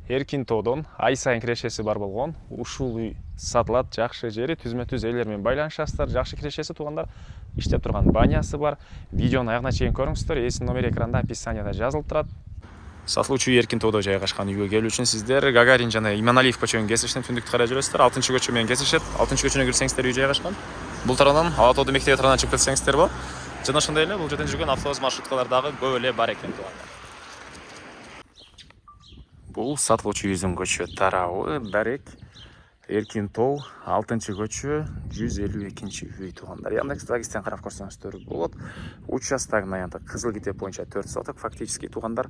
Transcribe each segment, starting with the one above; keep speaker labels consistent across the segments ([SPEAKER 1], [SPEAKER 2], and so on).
[SPEAKER 1] Эркин тоодон ай сайын кирешеси бар болгон ушул үй сатылат. Жакшы жери түзмө-түз элер менен байланышасыздар. Жакшы кирешеси туугандар. Иштеп турган банясы бар. Видеону аягына чейин көрүңүздөр. Эсин номери экранда описанияда жазылып турат. Сатылуучу үй Эркин тоодо жайгашкан үйгө келүү үчүн сиздер Гагарин жана Иманалиев көчөнүн кесишинен түндүктү карай жүрөсүздөр. 6-көчө менен кесишет. 6-көчөнө кирсеңиздер үй жайгашкан. Бул тараптан Ала тоодо мектеп тарабынан чыгып кетсеңиздер болот. Жана ошондой эле бул жерден жүргөн автобус маршруткалар дагы көп эле бар экен туугандар. Бул сатылуучу үйүбүздүн көчө тарабы Дарек Эркин тоо 6-көчө 152 үй туугандар. Яндекс.Дагестен карап көрсөңүздөр болот. Участогунун аянты кызыл китеп боюнча 4 соток, фактически туугандар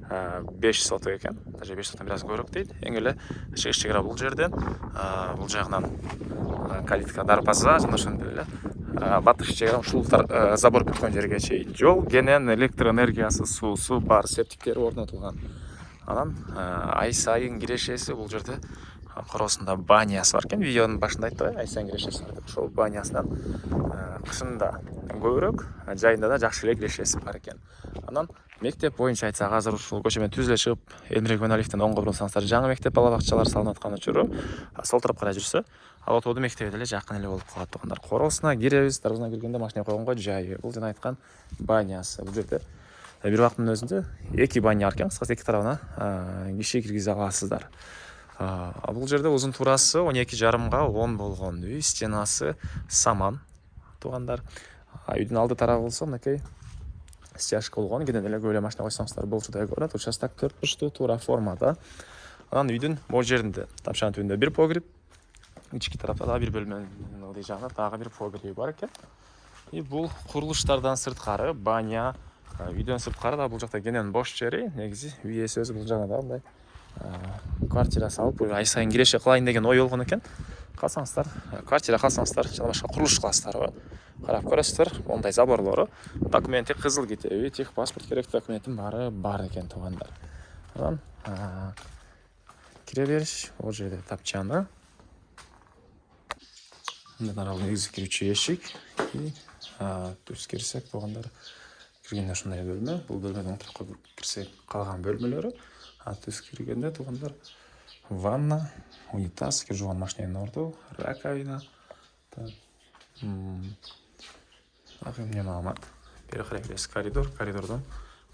[SPEAKER 1] 5 соток экен. Даже 5 соттон бир аз көбүрөөк дейт. Эң эле чыгыш чыгара бул жерден. Бул жагынан калитка дарбаза жана ошондой эле батыш чегара ушул забор бүткөн жерге чейин жол, кенен электр энергиясы, суусу бар, септиктери орнотулган. Анан ай сайын кирешеси бул жерде короосунда банясы бар экен. Видеонун башында айттым, ай сайын кирешеси бар деп. Ошол банясынан кышында көбүрөөк, жайында да жакшы эле кирешеси бар экен. Анан мектеп боюнча айтсак, азыр ушул көчө менен түз эле чыгып, Эмирбек Иманалиевден оңго бурулсаңыздар, жаңы мектеп бала бакчалар салынып аткан учуру сол тарапка карай жүрсө, Ала тоодун мектеби деле жакын эле болуп калат туугандар. Короосуна киребиз, дарбазына киргенде машина койгонго жайы. Бул жана айткан банясы. Бул жерде бир убакыттын өзүндө 2 баня бар экен, кыскасы 2 тарабына киши киргизе аласыздар. Бул жерде узун туурасы 12,5 10 болгон үй, стенасы саман туугандар. Үйдүн алды тарабы болсо мынакей стяжка болгон, кенен эле көп эле машина койсоңуздар болчудай көрүнөт. Участок 4 бурчтуу туура формада. Анан үйдүн могу жеринде тапчанын түбүндө бир погреб, ички тарапта дагы бир бөлмөнүн ылдый жагында дагы бир погреб бар экен. И бул курулуштардан сырткары баня, үйдөн сырткары да бул жакта кенен бош жери. Негизи үй ээси өзү бул жагына да мындай квартира салып, ай сайын киреше кылайын деген ой болгон экен. Калсаңыздар, квартира калсаңыздар, жана башка курулуш кыласыздарбы? Карап көрөсүздөр, мондай заборлору, документи, кызыл китеби, техпаспорт керек документтин баары бар экен туугандар. Анан кире бериш, бул жерде тапчаны. Мындан арал негизи кирүүчү эшик. Түз кирсек туугандар, киргенде ушундай бөлмө, бул бөлмөнүн оң тарапка кирсек калган бөлмөлөрү. Түз киргенде туугандар ванна, унитаз, кир жууган машинанын орду, раковина. Дагы эмне маалымат? Бери карай киребиз, коридор, коридордон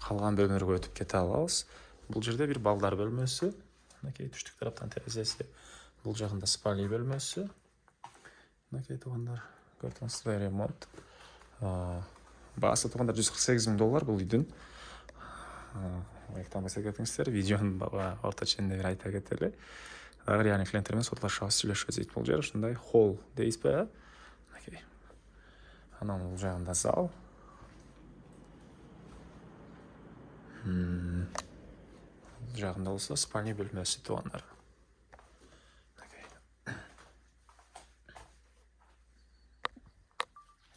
[SPEAKER 1] калган бөлмөлөргө өтүп кете алабыз. Бул жерде бир балдар бөлмөсү, мынакей түштүк тараптан терезеси, бул жагында спальный бөлмөсү. Мынакей туугандар, көрдүңүздөр, ремонт. Баасы туугандар $148,000 бул үйдүн. Лайктан басып кетиңиздер, видеонун орто ченинде бир айта кетели. Дагы реальный клиенттер менен соттолошобуз, сүйлөшөбүз дейт. Бул жер ушундай холл дейсизби? Мынакей. Анан бул жагында зал. Бул жагында болсо спальный бөлмөсү туугандар.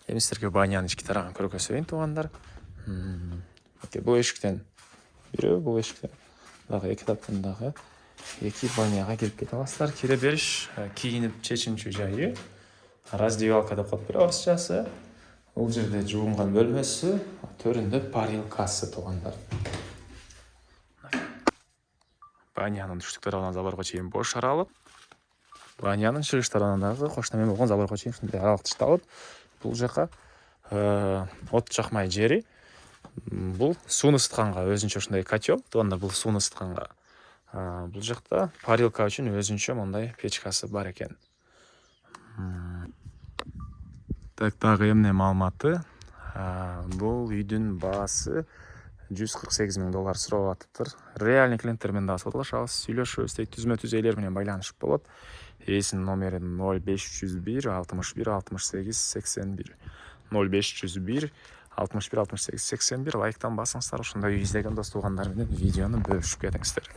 [SPEAKER 1] Эми сиздерге банянын ички тарабын көргөзөйүн туугандар. Бул эшиктен бирөө, бул эшиктен дагы эки тараптан дагы эки баняга кирип кете аласыздар. Кире бериш, кийинип чечинчү жайы, раздевалка деп коюп бирабызчасы. Бул жерде жуунган бөлмөсү, төрүндө парилкасы туугандар. Банянын түштүк тарабынан заборго чейин бош аралык. Банянын чыгыш тарабынан дагы кошуна менен болгон заборго чейин ушундай аралык ташталып, бул жака от жакмай жери. Бул сууну ысытканга өзүнчө ушундай котел, туугандар, бул сууну ысытканга. Бул жакта парилка үчүн өзүнчө мондай печкасы бар экен. Так, дагы эмне маалыматы? Бул үйдүн баасы $148,000 сурап атыптыр. Реальный клиенттер менен дагы соттолошобуз, сүйлөшөбүз дейт, түзмө-түз элер менен байланышып болот. Эсинин номери 0501 61 68 81. 0501 61 68 81. Лайктан басыңыздар, ушундай үй издеген дос туугандар менен видеону бөлүшүп кетиңиздер.